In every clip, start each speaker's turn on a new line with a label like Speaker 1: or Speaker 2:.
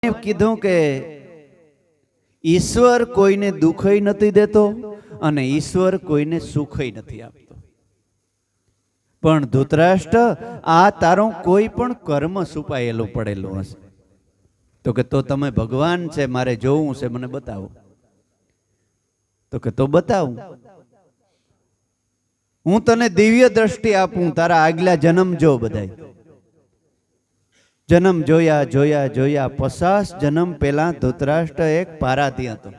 Speaker 1: કીધું કે ઈશ્વર કોઈને દુઃખય નથી દેતો અને ઈશ્વર કોઈને સુખય નથી આપતો. પણ ધૃતરાષ્ટ્ર, આ તારું કોઈ પણ કર્મ છુપાયેલું પડેલું હશે. તો કે તો તમે ભગવાન છે, મારે જોવું છે, મને બતાવો. તો કે તો બતાવું. હું તને દિવ્ય દ્રષ્ટિ આપું, તારા આગલા જન્મ જો. બધાય જન્મ જોયા જોયા જોયા 50 જન્મ પહેલા ધૃતરાષ્ટ્ર એક પારાધી હતો.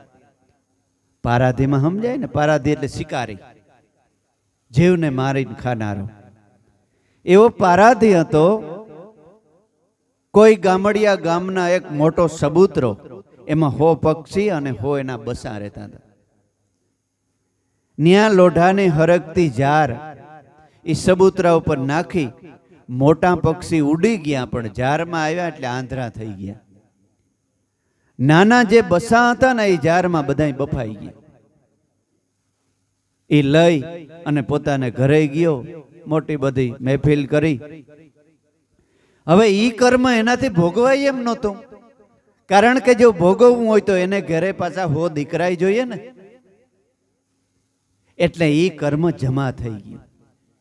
Speaker 1: પારાધીમાં સમજાય ને, પારાધી એટલે શિકારી, જીવને મારીને ખાનારો. એવો પારાધી હતો. કોઈ ગામડિયા ગામના એક મોટો સબૂતરો, એમાં 100 પક્ષી અને 100 એના બસા રહેતા હતા. ન્યા લોઢાની હરકતી જાર એ સબૂતરા ઉપર નાખી મોટા પક્ષી ઉડી ગયા, પણ જારમાં આવ્યા એટલે આંધળા થઈ ગયા. નાના જે બસા હતા ને એ જારમાં બધાય બફાઈ ગયા. એ લઈ અને પોતાને ઘરે ગયો, મોટી બધી મહેફિલ કરી. હવે ઈ કર્મ એનાથી ભોગવાય એમ નહોતું, કારણ કે જો ભોગવવું હોય તો એને ઘરે પાછા 100 દીકરાય જોઈએ ને. એટલે ઈ કર્મ જમા થઈ ગયું,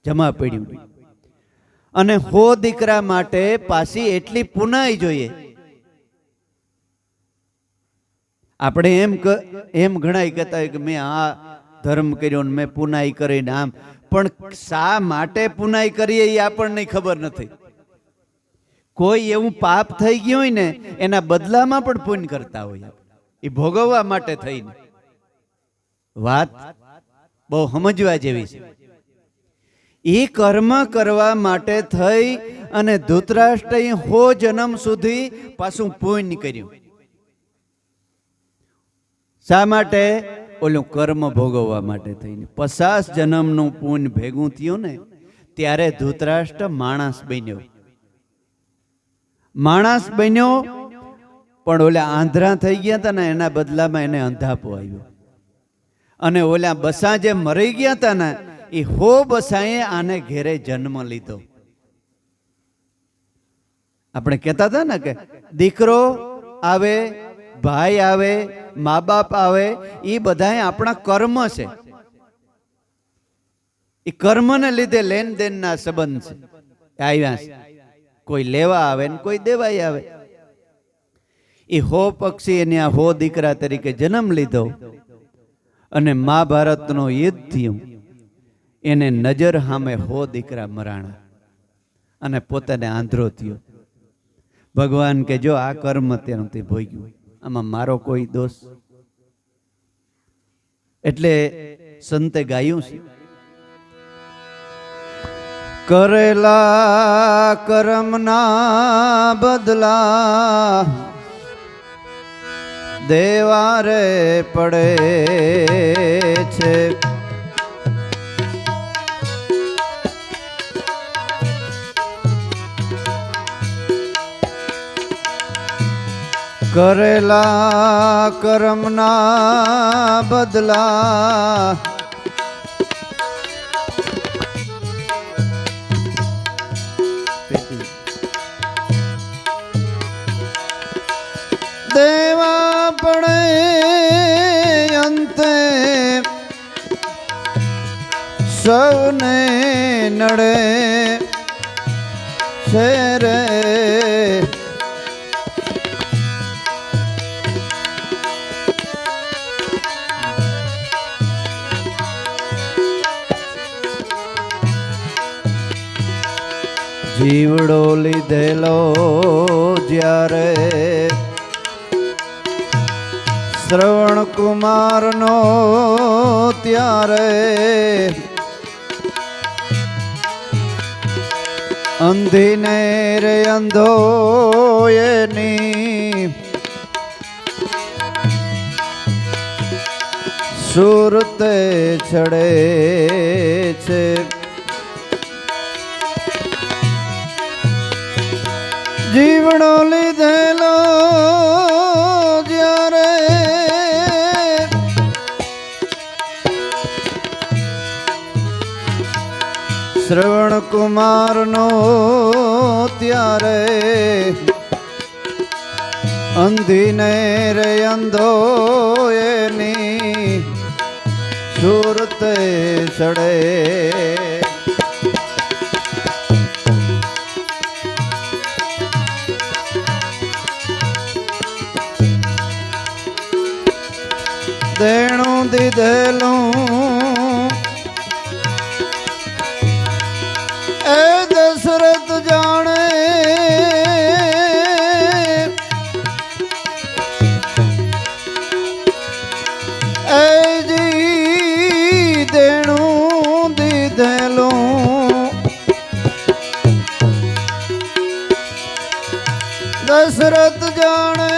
Speaker 1: જમા પડ્યું. અને 100 દીકરા માટે પાછી એટલી પુનાઈ જોઈએ. આપણે એમ ઘણાય કહેતા હોય કે મેં આ ધર્મ કર્યો ને મેં પુનાઈ કરીને આમ, પણ શા માટે પુનાઈ કરીએ એ આપણને ખબર નથી. કોઈ એવું પાપ થઈ ગયું હોય ને એના બદલામાં પણ પુણ્ય કરતા હોય, એ ભોગવવા માટે થઈને. વાત બહુ સમજવા જેવી છે. એ કર્મ કરવા માટે થઈ અને ધૃતરાષ્ટ્રએ 100 જન્મ સુધી પાછું પુણ્ય કર્યું. શા માટે? ઓલું કર્મ ભોગવવા માટે થઈને. 50 જન્મનું પુણ્ય ભેગું થયું ને ત્યારે ધૃતરાષ્ટ્ર માણસ બન્યો. માણસ બન્યો, પણ ઓલા આંધળા થઈ ગયા હતા ને એના બદલામાં એને અંધાપો આવ્યો. અને ઓલા બસા જે મરી ગયા હતા ને એ 100 બસાએ આને ઘેરે જન્મ લીધો. આપણે કહેતા હતા ને કે દીકરો આવે, ભાઈ આવે, મા બાપ આવે, એ બધા આપણા કર્મ છે. એ કર્મને લીધે લેન દેનના સંબંધ છે, આવ્યા છે. કોઈ લેવા આવે ને કોઈ દેવાય આવે. એ 100 પક્ષી એને આ 100 દીકરા તરીકે જન્મ લીધો. અને મહાભારતનો યુદ્ધ થયું, એને નજર સામે 100 દીકરા મરાણા અને પોતાને આંધળો થયો. ભગવાન કે જો આ કર્મ તેનું તે ભોગ્યું, આમાં મારો કોઈ દોષ? એટલે સંતે ગાયું છે, કરેલા કર્મના બદલા દેવારે પડે છે. કરેલા કર્મના બદલા દેવા પડે અંતે, સૌને નડે છે રે. જીવડો લીધેલો જ્યારે શ્રવણ કુમારનો ત્યારે અંધીને રે અંધો એની સુરતે ચડે છે. જીવડો લીધેલો જ્યારે શ્રવણ કુમારનો ત્યારે અંધીને રે અંધો એની સુરતે ચડે. દેણું દીધેલું એ દશરથ જાણે, એ જી દેણું દીધેલું દશરથ જાણે.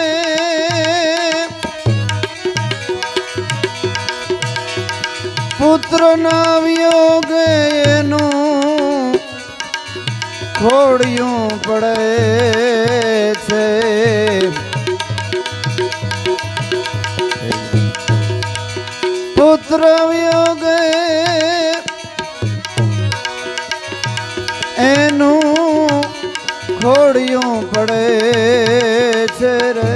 Speaker 1: પુત્ર ના વિયોગે એનું ખોડિયું પડે છે. પુત્ર વિયોગે એનું ખોડિયું પડે છે રે.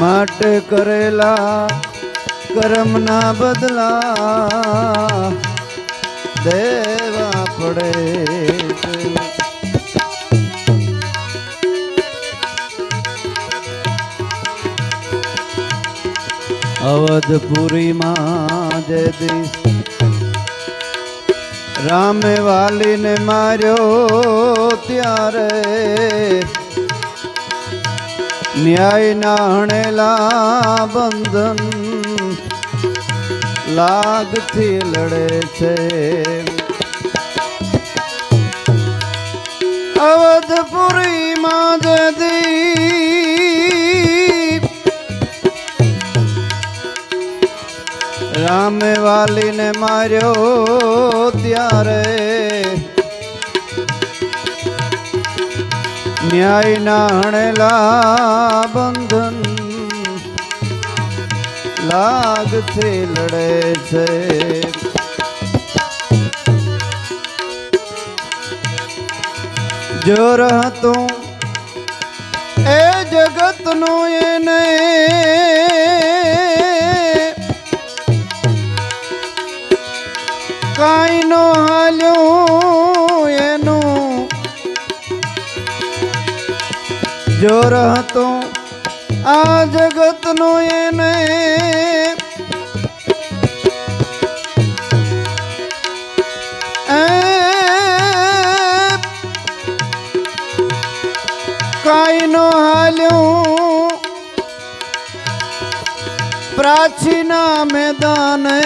Speaker 1: માટે કરેલા કર્મના બદલા દેવા પડે છે. અવધપુરીમાં જે દી રામે વાલીને માર્યો ત્યારે ન્યાયના હણેલા બંધન લાગથી લડે છે. અવધપુરીમાં જે દી રામે વાલીને માર્યો ત્યારે ન્યાયના હણેલા બંધન લાગથી લડે છે. જોર હતું એ જગતનું એને કાંઈ નો હાલ્યું એનું. જોર હતું આ જગતનું એને કાંઈ નો હાલ્યું. પ્રાચીના મેદાને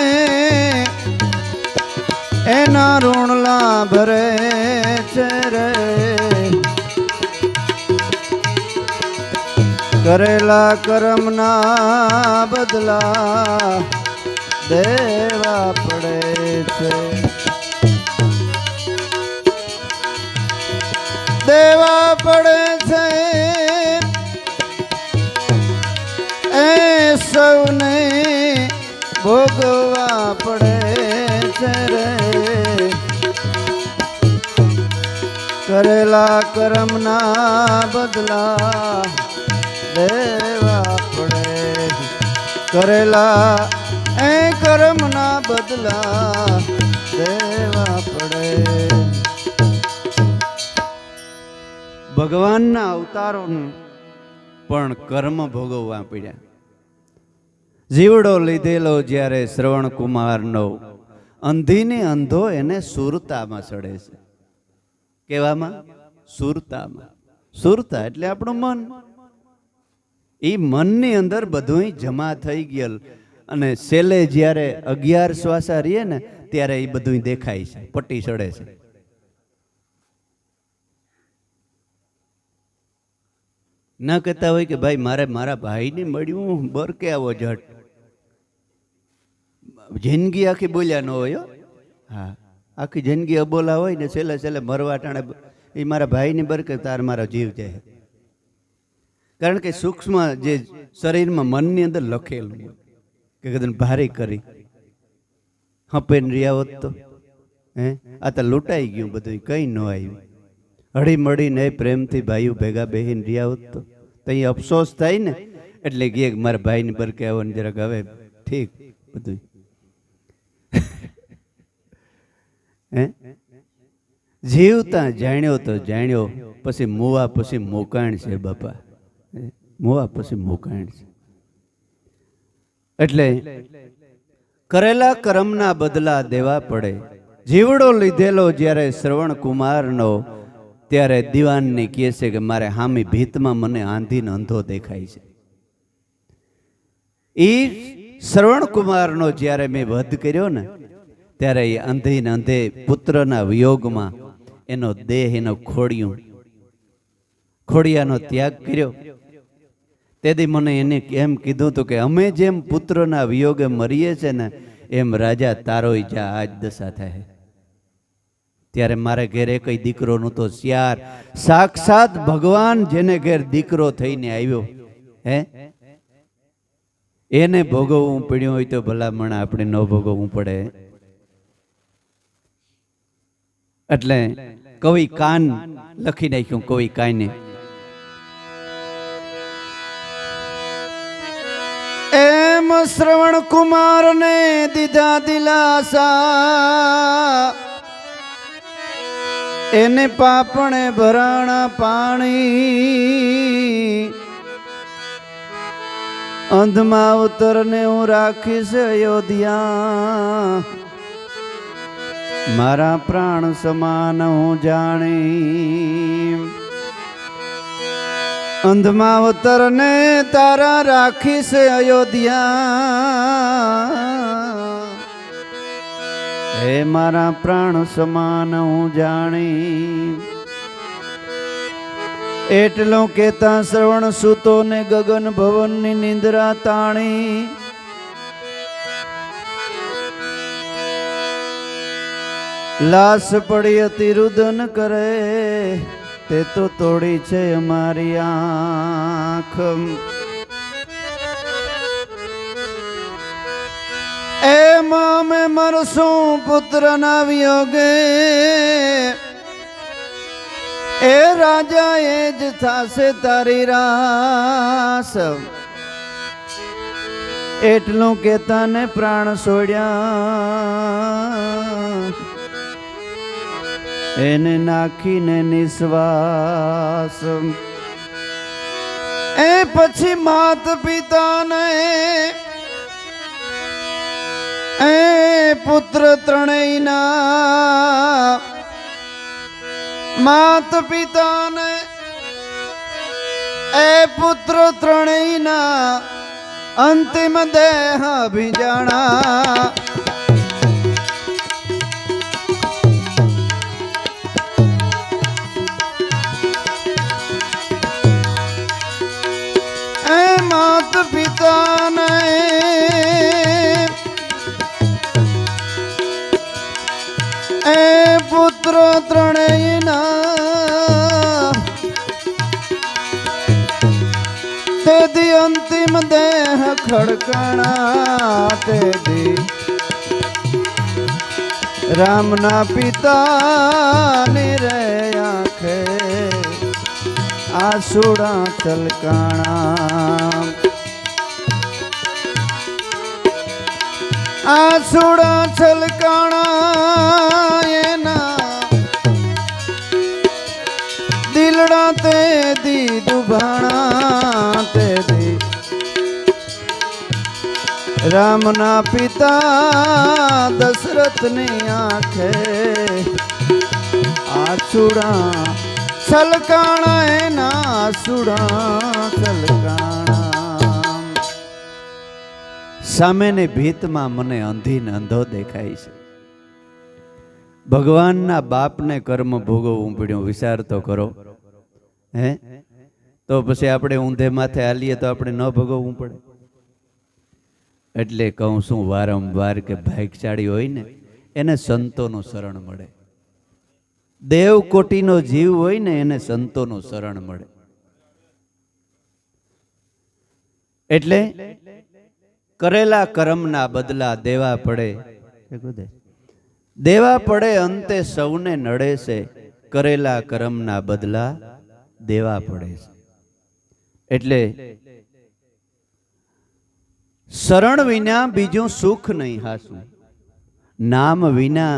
Speaker 1: એના ઋણલા ભરે છે રે. કરેલા કર્મના બદલા દેવા પડે છે. દેવા પડે છે એ સૌને ભોગવા પડે છે રે. કરેલા કર્મના બદલા દેવા પડે. કરેલા એ કર્મના બદલા દેવા પડે. ભગવાનના અવતારોનું પણ કર્મ ભોગવવા પડ્યા. જીવડો લીધેલો જ્યારે શ્રવણ કુમારનો અંધીને અંધો એને સુરતામાં ચડે છે. કેવામાં? સુરતામાં. સુરતા એટલે આપણું મન. એ મનની અંદર બધું જમા થઈ ગયેલ અને છેલ્લે જ્યારે 11 શ્વાસા રહીએ ને ત્યારે એ બધું દેખાય છે, પટ્ટી ચડે છે. ના કહેતા હોય કે ભાઈ મારે મારા ભાઈને મળ્યું બર કે આવો જટ. જિંદગી આખી બોલ્યા ન હોય. હા, આખી જિંદગી અબોલા હોય ને છેલ્લે છેલ્લે મરવા ટાણે એ મારા ભાઈની બર કે તાર મારો જીવ જાય. કારણ કે સૂક્ષ્મ જે શરીરમાં મનની અંદર લખેલું કે કદાચ ભારે કરી હપેન રહ્યા હોત તો આ તો લૂંટાઈ ગયું બધું, કઈ ન આવ્યું. હળી મળીને પ્રેમથી ભાઈઓ ભેગા બેહીને રહ્યા હોત તો અહીં અફસોસ થાય ને. એટલે કે મારા ભાઈને બરકે આવો ને જરાક હવે ઠીક બધું. હે જીવતા જાણ્યો તો જાણ્યો, પછી મુવા પછી મોકાણ છે બાપા, મુવા પછી મોકાણ છે. એટલે કરેલા કર્મના બદલા દેવા પડે. જીવડો લીધેલો જ્યારે શ્રવણ કુમારનો, ત્યારે દીવાનને કહે છે કે મારે હામી ભીતમાં મને આંધીને અંધો દેખાય છે. એ શ્રવણ કુમારનો જ્યારે મેં વધ કર્યો ને, ત્યારે એ અંધીને અંધે પુત્રના વિયોગમાં એનો દેહ એનો ખોડિયાનો ત્યાગ કર્યો. તેથી મને એને એમ કીધું હતું કે અમે જેમ પુત્રના વિયોગે મરીએ છે ને, એમ રાજા તારોય જા આજ દશા થાય. ત્યારે મારે ઘેર કઈ દીકરો નહોતો. શ્યાર સાક્ષાત ભગવાન જેને ઘેર દીકરો થઈને આવ્યો, હે એને ભોગવવું પડ્યું હોય તો ભલામણ આપણે ન ભોગવવું પડે. એટલે કવિ કાન લખી નાખ્યું. કવિ કાને એમ શ્રવણ કુમાર ને દીધા દિલાસા, એને પાપણે ભરાણા પાણી. અંધમાં ઉતરને હું રાખીશ અયોધ્યા, મારા પ્રાણ સમાન હું જાણી. અંધમાં ઉતરને તારા રાખીશ અયોધ્યા, હે મારા પ્રાણ સમાન હું જાણી. એટલો કેતા શ્રવણ સૂતો ને ગગન ભવનની નિંદ્રા તાણી. લાશ પડી હતી રુદન કરે, તે તો તોડી છે અમારી આંખ. એમ અમે મરશું પુત્રના વિયોગે, એ રાજા એ જ થાશે તારી રાસ. એટલું કેતા ને પ્રાણ છોડ્યા, એને નાખીને નિશ્વાસ. એ પછી માત પિતાને એ પુત્ર ત્રણેયના, માત પિતાને એ પુત્ર ત્રણેયના અંતિમ દેહ ભીજાણા. એ માત પિતાને એ પુત્ર ત્રણેયના, તેથી અંતિમ દેહ ખડકાણા. તેથી રામના પિતા નિરે આંખે આસુડા છલકાણા. આસુડા છલકાણા એના દિલડા તે દી દુભાણા. તેથી રામના પિતા દશરથની આંખે આસુડા છલકાણા, એના આસુડા છલકાણા. સામેની ભીતમાં મને અંધીને અંધો દેખાય છે. ભગવાનના બાપને કર્મ ભોગવવું પડ્યું. વિચાર તો કરો. હે તો પછી આપણે ઊંધે માથે હાલીએ તો આપણે ન ભોગવવું પડે. એટલે કહું છું વારંવાર કે ભાગ્યશાળી હોય ને એને સંતોનું શરણ મળે. દેવકોટીનો જીવ હોય ને એને સંતોનું શરણ મળે. એટલે કરેલા કર્મના બદલા દેવા પડે. દેવા પડે અંતે સૌને નડે છે. કરેલા કર્મના બદલા દેવા પડે છે. એટલે શરણ વિના બીજું સુખ નહીં હાસું, નામ વિના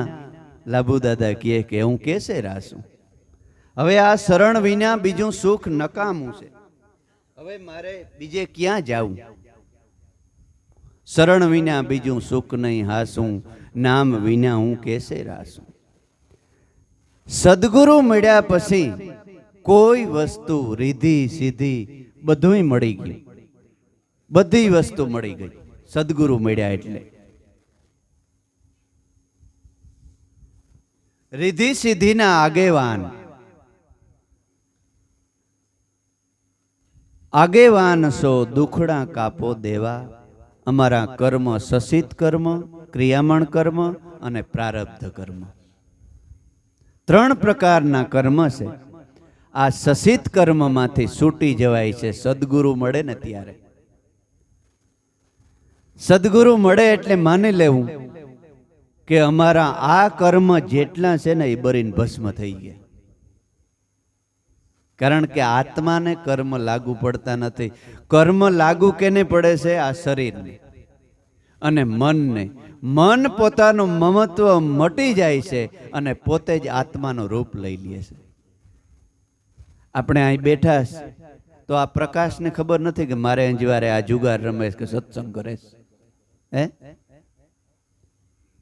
Speaker 1: લાભુ દાદા કહે કે હું કેસે રાસું. હવે આ શરણ વિના બીજું સુખ નકામું છે. હવે મારે બીજે ક્યાં જાવું? શરણ વિના બીજું સુખ નહીં હાસું, નામ વિના હું કેસે રાસું. સદગુરુ મળ્યા પછી કોઈ વસ્તુ રીધી સીધી બધુંય મળી ગયું, બધી વસ્તુ મળી ગઈ સદગુરુ મળ્યા એટલે. રીધી સીધીના આગેવાન, આગેવાન સો દુખડા કાપો દેવા. અમારા કર્મ સસિત કર્મ, ક્રિયામણ કર્મ અને પ્રારબ્ધ કર્મ, ત્રણ પ્રકારના કર્મ છે. આ સસિત કર્મમાંથી છૂટી જવાય છે સદગુરુ મળે ને ત્યારે. સદગુરુ મળે એટલે માની લેવું કે અમારા આ કર્મ જેટલા છે ને એ બરીને ભસ્મ થઈ ગયા. કારણ કે આત્માને કર્મ લાગુ પડતા નથી. કર્મ લાગુ કેને પડે છે? આ શરીરને અને મનને. મન પોતાનું મમત્વ મટી જાય છે અને પોતે જ આત્માનું રૂપ લઈ લે છે. આપણે અહીં બેઠા તો આ પ્રકાશને ખબર નથી કે મારે અંજવારે આ જુગાર રમેશ કે સત્સંગ કરે છે. હે,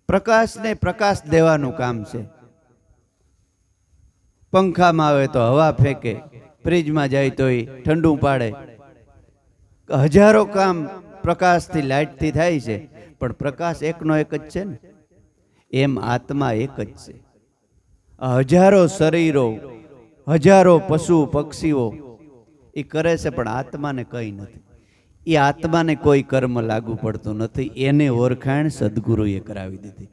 Speaker 1: પ્રકાશને પ્રકાશ દેવાનું કામ છે. પંખામાં આવે તો હવા ફેંકે, ફ્રીજમાં જાય તો ઠંડુ પાડે. હજારો કામ પ્રકાશથી, લાઇટથી થાય છે, પણ પ્રકાશ એકનો એક જ છે ને. એમ આત્મા એક જ છે. હજારો શરીરો, હજારો પશુ પક્ષીઓ એ કરે છે, પણ આત્માને કંઈ નથી. એ આત્માને કોઈ કર્મ લાગુ પડતું નથી. એને ઓળખાણ સદગુરુએ કરાવી દીધી.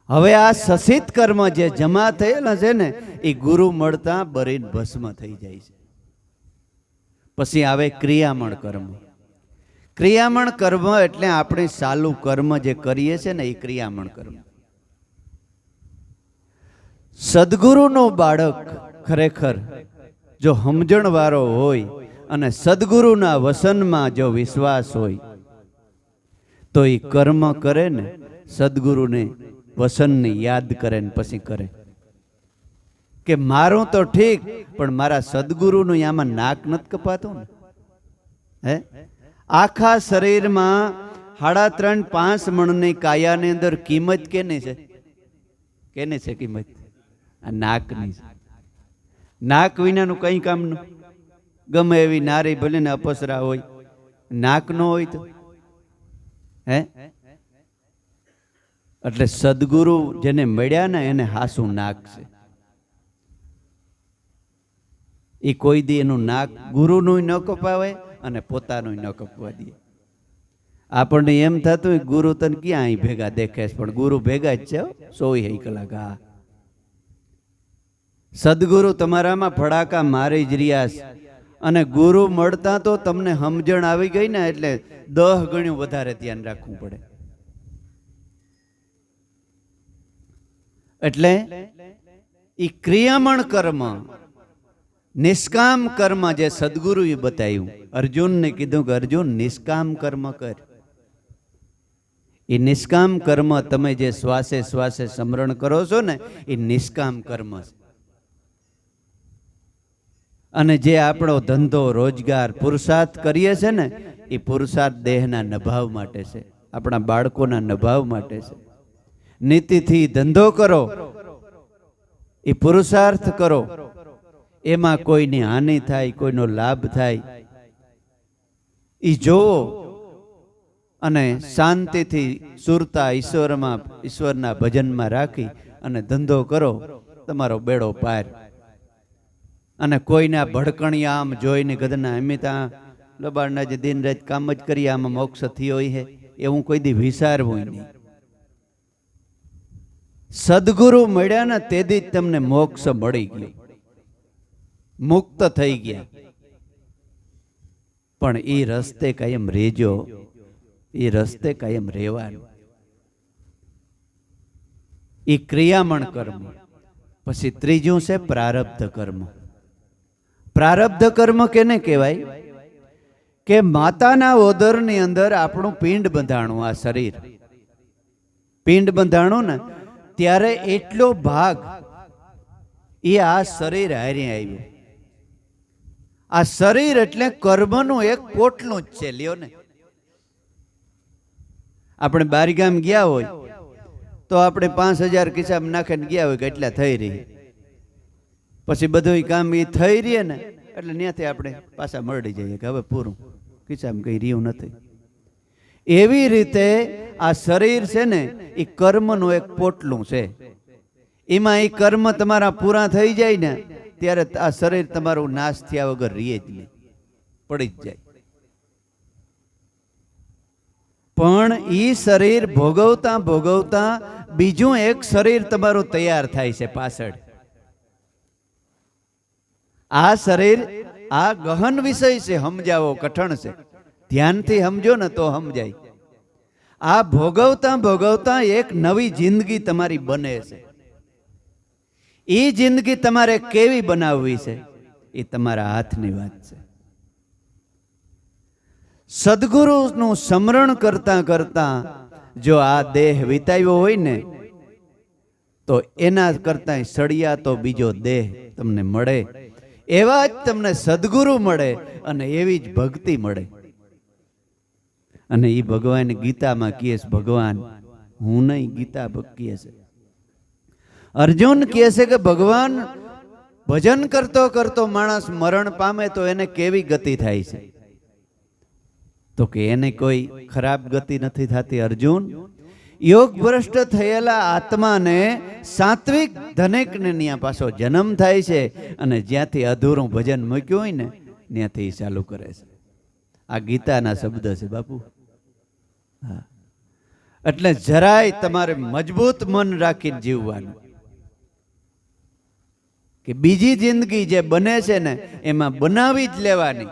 Speaker 1: હવે આ સસિત કર્મ જે જમા થયેલા છે ને એ ગુરુ મળતા બરીને ભસ્મ થઈ જાય છે. પછી આવે ક્રિયામણ કર્મ. ક્રિયામણ કર્મ એટલે આપણે સાલું કર્મ જે કરીએ છીએ ને એ ક્રિયામણ કર્મ. સદગુરુનો બાળક ખરેખર જો સમજણ વાળો હોય અને સદગુરુના વસનમાં જો વિશ્વાસ હોય તો એ કર્મ કરે ને સદગુરુને વસનને યાદ કરે ને પછી કરે કે મારું તો ઠીક, પણ મારા સદગુરુનું આમાં નાક નથી કપાતું ને. હે, આખા શરીરમાં 3.5 મણની કાયાની અંદર કિંમત કેની છે? કેની છે કિંમત? આ નાકની છે. નાક વિનાનું કઈ કામનું. ગમે એવી નારી ભલે ને અપસરા હોય, નાક ન હોય તો હે. એટલે સદગુરુ જેને મળ્યા ને એને હાસું નાક છે. એ કોઈ દી એનું નાક ગુરુનું ન કપાવે અને પોતાનું ન કપવા દે. આપણને એમ થતું ગુરુ તને ક્યાં અહીં ભેગા દેખે છે, પણ ગુરુ ભેગા જ છે 24 કલાક. હા, સદગુરુ તમારામાં ફડાકા મારી જ રહ્યા છે. અને ગુરુ મળતા તો તમને સમજણ આવી ગઈ ને એટલે 10 ગણું વધારે ધ્યાન રાખવું પડે. એટલે ઈ ક્રિયામણ કર્મ, નિષ્કામ કર્મ જે સદગુરુએ બતાવ્યું. અર્જુનને કીધું કે અર્જુન નિષ્કામ કર્મ કર. એ નિષ્કામ કર્મ તમે જે શ્વાસે શ્વાસે સ્મરણ કરો છો ને એ નિષ્કામ કર્મ છે. અને જે આપણો ધંધો રોજગાર પુરુષાર્થ કરીએ છે ને એ પુરુષાર્થ દેહના નભાવ માટે છે, આપણા બાળકોના નભાવ માટે છે. નીતિથી ધંધો કરો, એ પુરુષાર્થ કરો, એમાં કોઈની હાનિ થાય, કોઈનો લાભ થાય એ જોવો અને શાંતિથી સુરતા ઈશ્વરના ભજનમાં રાખી અને ધંધો કરો, તમારો બેડો પાર. અને કોઈના ભડકણિયા આમ જોઈને ગધના અમિતા લબાડના જે દિન રાત કામ જ કરીએ આમાં મોક્ષ થયો હોય એવું કોઈ દી વિચારવું નહીં. સદગુરુ મળ્યા ને તેથી જ તમને મોક્ષ મળી ગયો, મુક્ત થઈ ગયા. પણ એ રસ્તે કાયમ રહેજો, એ રસ્તે કાયમ રહેવાનું. એ ક્રિયામણ કર્મ. પછી ત્રીજું છે પ્રારબ્ધ કર્મ. પ્રારબ્ધ કર્મ કેને કહેવાય? કે માતાના ઓદરની અંદર આપણું પિંડ બંધાણું, આ શરીર પિંડ બંધાણું ને ત્યારે એટલો ભાગ એ આ શરીર હારી આવ્યું. આ શરીર એટલે કર્મનું એક પોટલું જ છે. લ્યો ને, આપણે બારગામ ગયા હોય તો આપણે 5,000 ખિસ્સામાં નાખીને ગયા હોય કે એટલા થઈ રહી, પછી બધું કામ એ થઈ રહીએ ને એટલે ત્યાંથી આપણે પાછા મળી જઈએ કે હવે પૂરું, ખિસ્સામાં કંઈ રહ્યું નથી. એવી રીતે આ શરીર છે ને એ કર્મનું એક પોટલું છે. એમાં એ કર્મ તમારા પૂરા થઈ જાય ને ત્યારે આ શરીર તમારું નાશ થયા વગર રહે જ નહીં, પડી જ જાય. પણ એ શરીર ભોગવતા ભોગવતા બીજું એક શરીર તમારું તૈયાર થાય છે પાછળ. આ શરીર આ ગહન વિષય છે, સમજાવો કઠણ છે, ધ્યાનથી સમજો ને તો સમજાય. આ ભોગવતા ભોગવતા એક નવી જિંદગી તમારી બને છે. એ જિંદગી તમારે કેવી બનાવવી છે એ તમારા હાથની વાત છે. સદગુરુનું સ્મરણ કરતા કરતા જો આ દેહ વિતાવ્યો હોય ને તો એના કરતા સળિયા તો બીજો દેહ તમને મળે. એવા જ તમને સદગુરુ મળે અને એવી જ ભક્તિ મળે. અને એ ભગવાન ગીતામાં કહે છે, ભગવાન હું નહીં, ગીતા કહે છે. અર્જુન કહે છે કે ભગવાન ભજન કરતો કરતો માણસ મરણ પામે તો એને કેવી ગતિ થાય છે? તો કે એને કોઈ ખરાબ ગતિ નથી થતી. અર્જુન, યોગ ભ્રષ્ટ થયેલા આત્માને સાત્વિક ધનિકને ત્યાં પાછો જન્મ થાય છે અને જ્યાંથી અધૂરું ભજન મૂક્યું હોય ને ત્યાંથી ચાલુ કરે છે. આ ગીતાના શબ્દ છે બાપુ. હા, એટલે જરાય તમારે મજબૂત મન રાખીને જીવવાનું કે બીજી જિંદગી જે બને છે ને એમાં બનાવી જ લેવાની.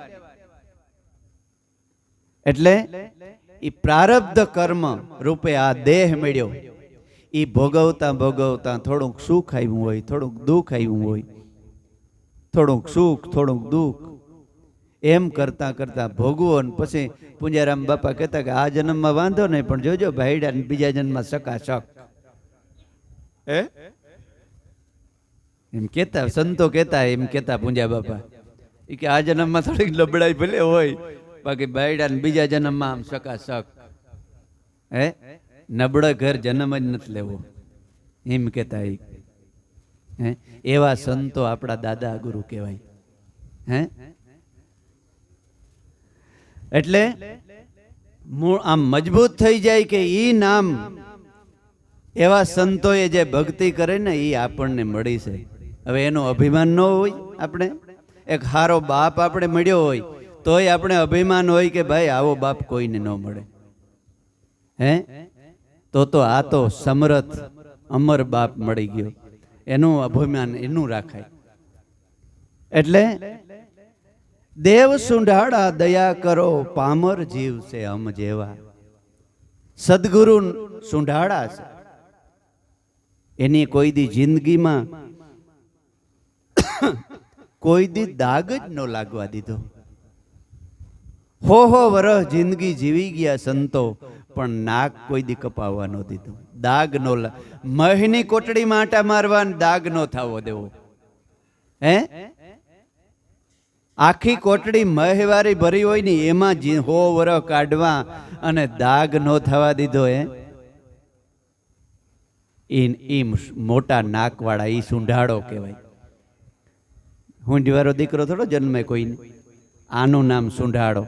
Speaker 1: એટલે એ પ્રારબ્ધ કર્મ રૂપે આ દેહ મળ્યો, એ ભોગવતા ભોગવતા થોડુંક સુખ આવ્યું હોય, થોડુંક દુઃખ આવ્યું હોય, થોડુંક સુખ થોડુંક દુઃખ એમ કરતા કરતા ભોગવો. અને પછી પૂંજારામ બાપા કહેતા કે આ જન્મમાં વાંધો નહીં પણ જોજો ભાઈડા બીજા જન્મમાં શકાશક. એમ કેતા સંતો કેતા, એમ કેતા પૂંજા બાપા એ કે આ જન્મમાં થોડીક લબડાઈ ભલે હોય બાકી બાયડા બીજા જન્મમાં આમ શકાશક. નબળો ઘર જન્મ જ નથી લેવો એમ કેતા. એવા સંતો આપણા દાદા ગુરુ કહેવાય. એટલે આમ મજબૂત થઈ જાય કે ઈ નામ એવા સંતોએ જે ભક્તિ કરે ને એ આપણને મળી છે. હવે એનું અભિમાન ન હોય, આપણે એક હારો બાપ આપણે મળ્યો હોય તોય આપણે અભિમાન હોય કે ભાઈ આવો બાપ કોઈને ન મળે. તો આ તો સમર્થ અમર બાપ મળી ગયો, એનું અભિમાન એનું રાખાય. એટલે દેવ સુંઢાડા દયા કરો, પામર જીવ છે હમ જેવા. સદગુરુ સુંઢાડા છે, એની કોઈ દી જિંદગીમાં કોઈ દી દાગ જ ન લાગવા દીધો. હો વરહ જિંદગી જીવી ગયા સંતો પણ નાક કોઈ દી કપાવવા ન દીધું. દાગ નો મહીની કોટડી આંટા મારવા દાગ નો થવો દેવો. આખી કોટડી મહેવારી ભરી હોય ને એમાં હો વરહ કાઢવા અને દાગ નો થવા દીધો. એ મોટા નાક વાળા ઈ સુંઢાડો કહેવાય. હુંઢવારો દીકરો થોડો જન્મે કોઈ, આનું નામ સુંઢાડો.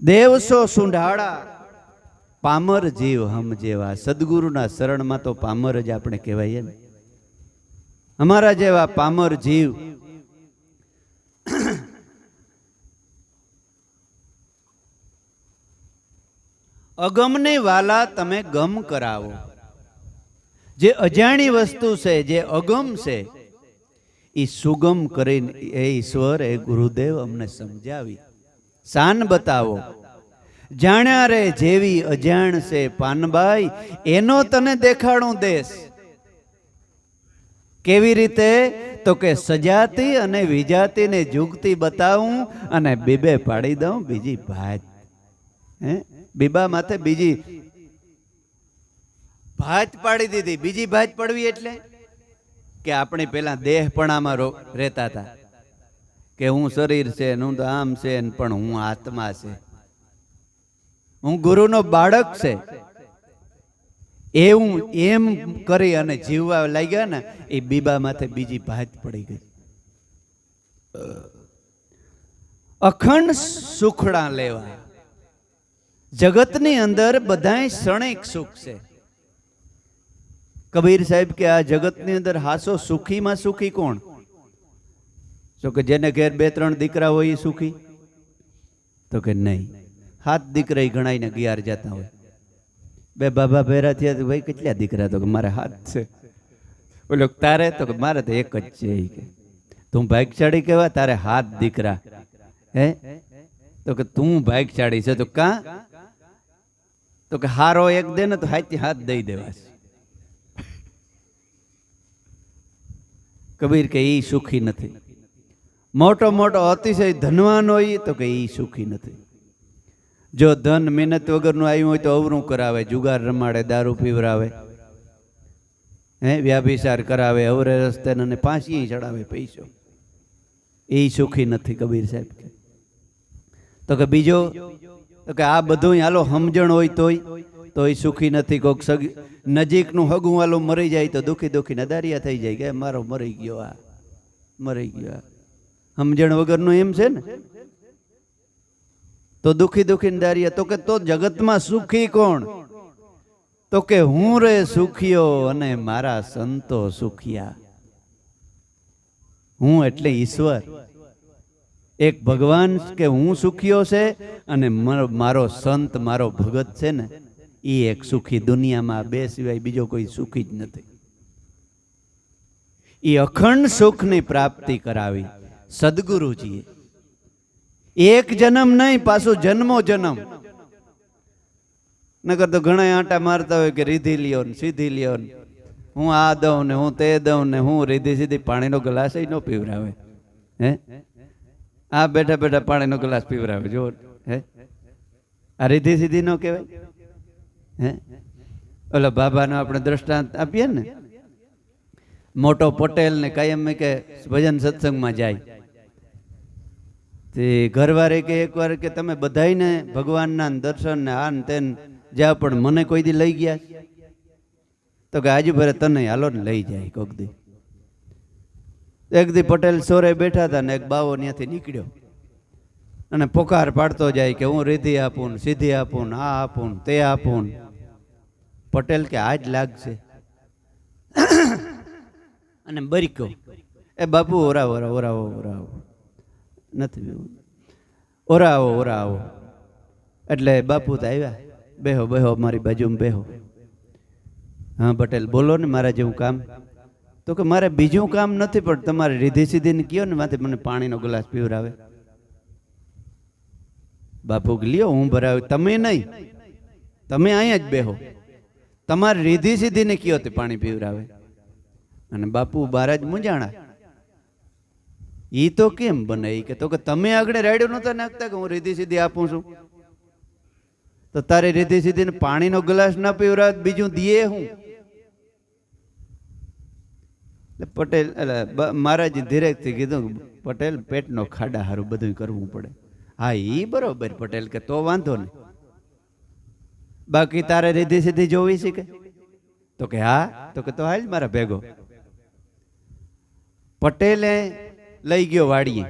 Speaker 1: દેવસો સુંઢાડા, પામર જીવ હમ જેવા. સદગુરુના શરણમાં તો પામર જ આપણે કહેવાય ને. અમારા જેવા પામર જીવ અગમને વાલા તમે ગમ કરાવો. જે અજાણી વસ્તુ છે, જે અગમ છે, એ સુગમ કરીને એ ઈશ્વર એ ગુરુદેવ અમને સમજાવી. શાન બતાવો. જાણ્યા રે જેવી અજાણ છે પાનબાઈ, એનો તને દેખાડું દેશ. કેવી રીતે? તો કે સજાતી અને વિજાતીને જુગતી બતાવું અને બીબે પાડી દઉં બીજી ભાત. બીબા માથે બીજી ભાત પાડી દીધી. બીજી ભાત પડવી એટલે કે આપણે પેલા દેહપણામાં રહેતા હતા કે હું શરીર છે, હું તો આમ છે, પણ હું આત્મા છે, હું ગુરુનો બાળક છે, એવું એમ કરી અને જીવવા લાગ્યા ને એ બીબા માથે બીજી ભાત પડી ગઈ. અખંડ સુખડા લેવા. જગતની અંદર બધાય ક્ષણિક સુખ છે. કબીર સાહેબ કે આ જગતની અંદર હાસો સુખીમાં સુખી કોણ? તો કે જેને ઘેર 2-3 દીકરા હોય એ સુખી? તો કે નહીં. 7 દીકરા ગણાઈને 11 જતા હોય. 2 બાબા ભેરા થયા તો ભાઈ કેટલા દીકરા? તો કે મારે 7 છે. બોલો તારે? તો કે મારે તો 1 જ છે. કે તું ભાગશાળી કહેવા, તારે 7 દીકરા. હે? તો કે તું ભાગશાળી છે. તો કાં? તો કે હારો 1 દે ને તો 7 દઈ દેવા. કબીર કે ઈ સુખી નથી. મોટો મોટો અતિશય ધનવાન હોય તો કે ઈ સુખી નથી. જો ધન મહેનત વગરનું આવ્યું હોય તો અવરું કરાવે, જુગાર રમાડે, દારૂ પીવરાવે, વ્યાભિચાર કરાવે, અવરે રસ્તે અને ફાંસી ચડાવે પૈસો. એ સુખી નથી કબીર સાહેબ કે. તો કે બીજો? તો કે આ બધું હાલો સમજણ હોય તોય સુખી નથી. કોઈક નજીકનું હગું વાલું મરી જાય તો દુખી દુખી નદારિયા થઈ જાય કે મારો મરી ગયો, આ મરી ગયો. સમજણ વગરનું એમ છે ને તો દુખી દુખી નદારિયા. તો કે તો જગતમાં સુખી કોણ? તો કે હું રે સુખિયો અને મારા સંતો સુખિયા. હું એટલે ઈશ્વર. એક ભગવાન કે હું સુખિયો છે અને મારો સંત, મારો ભગત છે ને એ એક સુખી. દુનિયામાં 2 સિવાય બીજો કોઈ સુખી જ નથી. એ અખંડ સુખની પ્રાપ્તિ કરાવી સદગુરુજીએ. એક જન્મ નહીં, પાછું જન્મો જન્મ. નકર તો ઘણા આંટા મારતા હોય કે રીધી લ્યો ને સીધી લ્યો ને, હું આ દઉં ને હું તે દઉં ને હું રીધી સીધી પાણીનો ગ્લાસ ન પીવરાવે. હે? આ બેઠા બેઠા પાણીનો ગ્લાસ પીવરાવે. જો હે, આ રીધી સીધી ન કહેવાય. હે? ઓલા બાબાનો આપણે દ્રષ્ટાંત આપીએ ને, મોટો પટેલ ને કાયમ કે ભજન સત્સંગમાં જાય તે ઘરવાળે કે એકવાર કે તમે બધાને ભગવાનના દર્શન ને આ ને તેન જ્યાં પણ મને કોઈ દી લઈ ગયા? તો કે આજુ ભરે તને હાલો ને લઈ જાય કોક દી. એક દી પટેલ સોરે બેઠા હતા ને એક બાવો ત્યાંથી નીકળ્યો અને પોકાર પાડતો જાય કે હું રીધી આપું ને સીધી આપું ને આ આપું ને તે આપું. પટેલ કે આજ લાગશે અને બરીકો એ બાપુ ઓરાવો ઓરાવો ઓરાવો નથી ઓરાવો ઓરાવો. એટલે બાપુ તો આવ્યા, બેહો બેહો મારી બાજુમાં બેહો. હા પટેલ બોલો ને મારા જેવું કામ? તો કે મારે બીજું કામ નથી પણ તમારે રીધી સીધી ને કયો ને માથે મને પાણીનો ગ્લાસ પીવરાવે. બાપુ લ્યો હું ભરાવ, તમે નહીં, તમે અહીંયા જ બેહો, તમારે રીધી સીધી ને કયો તે પાણી પીવરાવે. અને બાપુ બારા જ મૂંઝાણા. ઈ તો કેમ બને? કે તો કે તમે આગળ રાડ્યો નતા નાખતા કે હું રીધી સીધી આપું છું, તો તારે રીધી સીધી ને પાણીનો ગ્લાસ ના પીવરાવે બીજું દીએ હું? પટેલ એટલે મહારાજ ધીરેકથી કીધું, પટેલ પેટનો ખાડા હારું બધું કરવું પડે. હા ઈ બરોબર પટેલ કે તો વાંધો નહીં, બાકી તારે રીધી સીધી જોવી છે કે? તો કે હા. તો કે તો હાલ મારા ભેગો. પટેલે લઈ ગયો વાડીએ.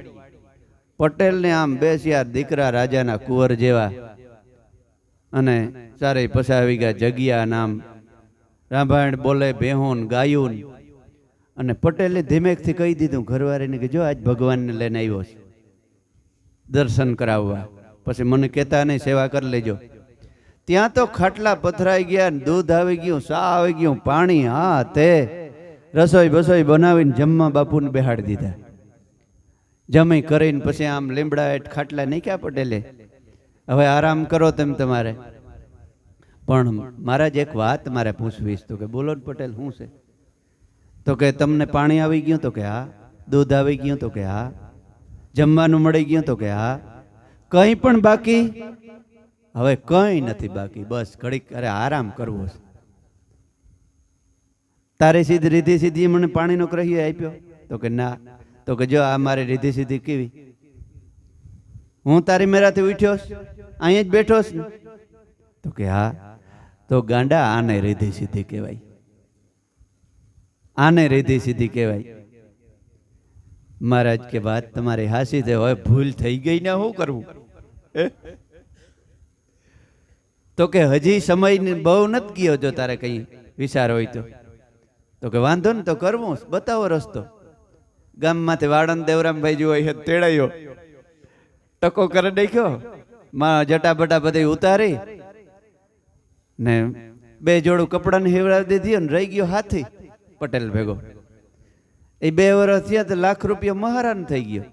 Speaker 1: પટેલને આમ 2 દીકરા રાજાના કુંવર જેવા અને ચારે પસાવી ગયા જગ્યા નામ રામાયણ બોલે બેહોન ગાયું. અને પટેલે ધીમેકથી કહી દીધું ઘરવાળીને કે જો આજ ભગવાનને લઈને આવ્યો છે દર્શન કરાવવા, પછી મને કહેતા નહીં સેવા કરી લેજો. ત્યાં તો ખાટલા પથરાઈ ગયા, દૂધ આવી ગયું, ચા આવી ગયું, પાણી, હા તે રસોઈ બસોઈ બનાવીને જમવા બાપુને બેહાડી દીધા. જમી કરીને પછી આમ લીમડા હેઠ ખાટલા નહીં ક્યાં પટેલે હવે આરામ કરો તેમ તમારે. પણ મહારાજ એક વાત મારે પૂછવી. તો કે બોલો પટેલ શું છે? તો કે તમને પાણી આવી ગયું? તો કે હા. દૂધ આવી ગયું? તો કે હા. જમવાનું મળી ગયું? તો કે હા. કંઈ પણ બાકી? હવે કંઈ નથી બાકી, બસ ઘડીક અરે આરામ કરવો છે. તારે સીધી રીધી સીધી મને પાણીનો ક્રહ્યો આપ્યો? તો કે ના. તો કે જો આ મારી રીધી સીધી કેવી, હું તારી મેરાથી ઉઠ્યો અહીંયા જ બેઠો ને? તો કે હા. તો ગાંડા આને રીધી સીધી કહેવાય, આને રીધી સીધી કહેવાય. મહારાજ કે વાત તમારી હાસી છે, હવે ભૂલ થઈ ગઈ ને શું કરવું? તો કે હજી સમય બહુ નથી ગયો, જો તારે કઈ વિચાર હોય તો. તો કે વાંધો ને, તો કરવું, બતાવો રસ્તો. ગામમાંથી વાળંદ દેવરામભાઈ જો હોય તેડાયો, ટકો કરી નાખ્યો, માં જટાબટા બધી ઉતારી ને 2 જોડું કપડાને હેવડાવી દીધી ને રહી ગયો હાથી પટેલ ભેગો. એ 2 વર્ષ થયા તો લાખ રૂપિયા મહારાન થઈ ગયો.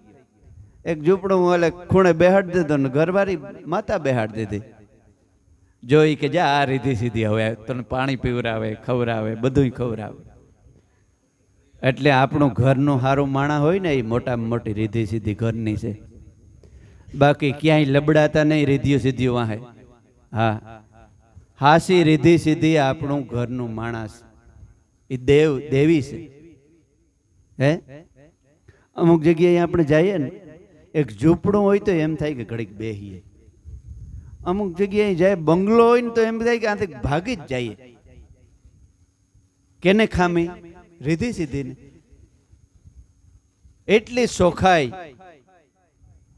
Speaker 1: એક ઝૂંપડું ઓલે ખૂણે બેહાડ દીધો ને ઘરવાળી માતા બેહાડ દીધી. જોઈ કે જા આ રીધી સીધી હવે તને પાણી પીવરાવે, ખવરાવે, બધું ખવરાવે. એટલે આપણું ઘરનું સારું માણા હોય ને એ મોટામાં મોટી રીધી સીધી ઘરની છે. બાકી ક્યાંય લબડાતા નહીં રીધિયું સીધ્યું વાહે. હા, હાસી રીધી સીધી આપણું ઘરનું માણસ એ દેવી છે. હે અમુક જગ્યાએ આપણે જઈએ ને, એક ઝૂંપડું હોય તો એમ થાય કે ઘડીક બેહીએ. અમુક જગ્યાએ જાય બંગલો હોય ને તો એમ થાય કે આથી ભાગી જ જઈએ. કેને ખામી? રીધી સીધી ને. એટલી સોખાઈ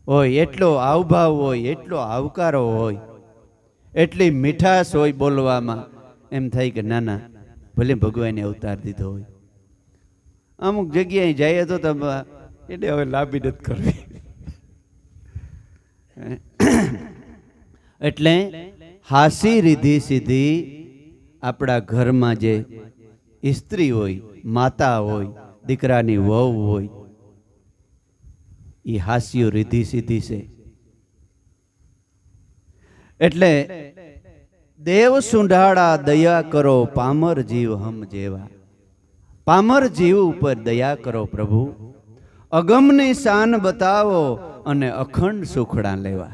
Speaker 1: હોય, એટલો આવભાવ હોય, એટલો આવકારો હોય, એટલી મીઠાશ હોય બોલવામાં, એમ થાય કે ના ના ભલે ભગવાને અવતાર દીધો હોય. અમુક જગ્યાએ જાય તો એટલે હવે લાંબી નથી કરવી. એટલે હાસી રીધી સીધી આપણા ઘરમાં જે સ્ત્રી હોય, માતા હોય, દીકરાની વહુ હોય, એ હાસ્યો રીધી સીધી છે. એટલે દેવ સુંઢાળા દયા કરો, પામર જીવ હમ જેવા. પામર જીવ ઉપર દયા કરો પ્રભુ, અગમની શાન બતાવો અને અખંડ સુખડા લેવા.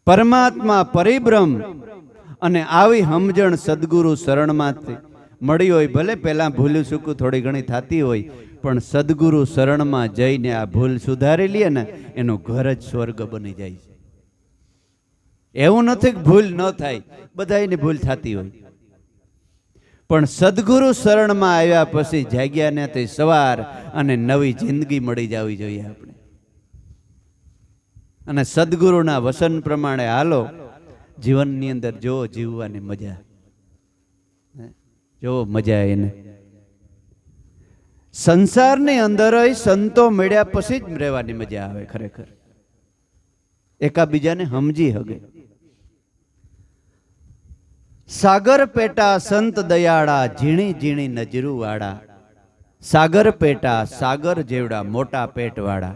Speaker 1: પરમાત્મા પરિબ્રહ્મ અને આવી સમજણ સદગુરુ શરણમાંથી મળી હોય. ભલે પહેલા ભૂલું ચૂકું થોડી ઘણી થતી હોય, પણ સદગુરુ શરણમાં જઈને આ ભૂલ સુધારી લે ને એનું ઘર જ સ્વર્ગ બની જાય છે. એવું નથી કે ભૂલ ન થાય, બધાની ભૂલ થતી હોય, પણ સદગુરુ શરણમાં આવ્યા પછી જાગ્યા ને તે સવાર અને નવી જિંદગી મળી જવી જોઈએ આપણે. અને સદગુરુના વસન પ્રમાણે હાલો, જીવનની અંદર જો જીવવાની મજા, જો મજા એને. સંસારની અંદર સંતો મળ્યા પછી જ રહેવાની મજા આવે ખરેખર. એકાબીજાને સમજી હગે. સાગર પેટા સંત દયાળા, ઝીણી ઝીણી નજરું વાળા. સાગર પેટા, સાગર જેવડા મોટા પેટ વાળા.